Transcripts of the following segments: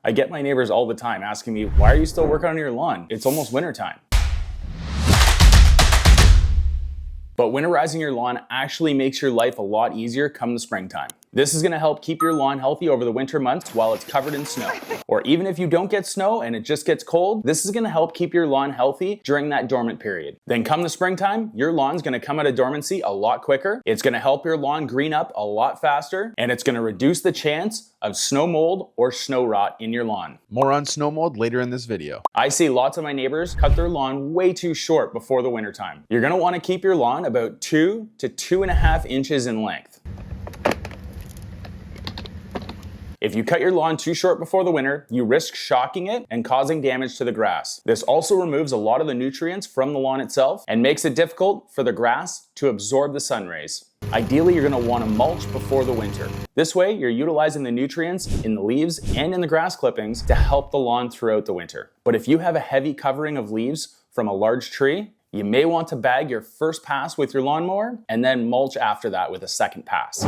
I get my neighbors all the time asking me, why are you still working on your lawn? It's almost wintertime. But winterizing your lawn actually makes your life a lot easier come the springtime. This is gonna help keep your lawn healthy over the winter months while it's covered in snow. Or even if you don't get snow and it just gets cold, this is gonna help keep your lawn healthy during that dormant period. Then come the springtime, your lawn's gonna come out of dormancy a lot quicker. It's gonna help your lawn green up a lot faster, and it's gonna reduce the chance of snow mold or snow rot in your lawn. More on snow mold later in this video. I see lots of my neighbors cut their lawn way too short before the wintertime. You're gonna wanna keep your lawn about 2 to 2.5 inches in length. If you cut your lawn too short before the winter, you risk shocking it and causing damage to the grass. This also removes a lot of the nutrients from the lawn itself and makes it difficult for the grass to absorb the sun rays. Ideally, you're gonna wanna mulch before the winter. This way, you're utilizing the nutrients in the leaves and in the grass clippings to help the lawn throughout the winter. But if you have a heavy covering of leaves from a large tree, you may want to bag your first pass with your lawnmower and then mulch after that with a second pass.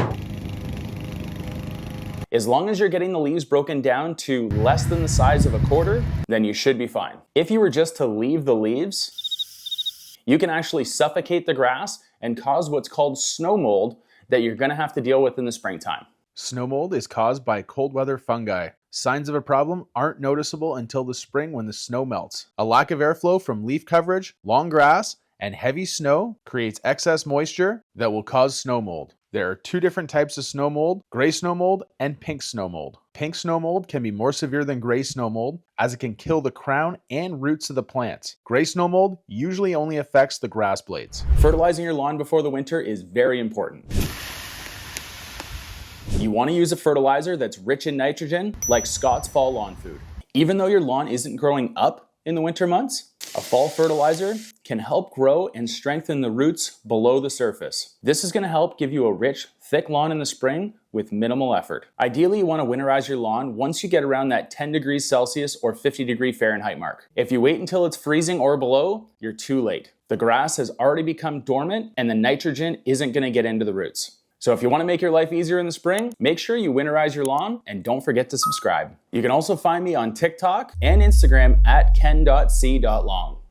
As long as you're getting the leaves broken down to less than the size of a quarter, then you should be fine. If you were just to leave the leaves, you can actually suffocate the grass and cause what's called snow mold that you're gonna have to deal with in the springtime. Snow mold is caused by cold weather fungi. Signs of a problem aren't noticeable until the spring when the snow melts. A lack of airflow from leaf coverage, long grass, and heavy snow creates excess moisture that will cause snow mold. There are 2 different types of snow mold, gray snow mold and pink snow mold. Pink snow mold can be more severe than gray snow mold as it can kill the crown and roots of the plants. Gray snow mold usually only affects the grass blades. Fertilizing your lawn before the winter is very important. You want to use a fertilizer that's rich in nitrogen, like Scott's Fall Lawn Food. Even though your lawn isn't growing up in the winter months, a fall fertilizer can help grow and strengthen the roots below the surface. This is going to help give you a rich, thick lawn in the spring with minimal effort. Ideally, you want to winterize your lawn once you get around that 10 degrees Celsius or 50-degree Fahrenheit mark. If you wait until it's freezing or below, you're too late. The grass has already become dormant and the nitrogen isn't going to get into the roots. So if you want to make your life easier in the spring, make sure you winterize your lawn and don't forget to subscribe. You can also find me on TikTok and Instagram at ken.c.long.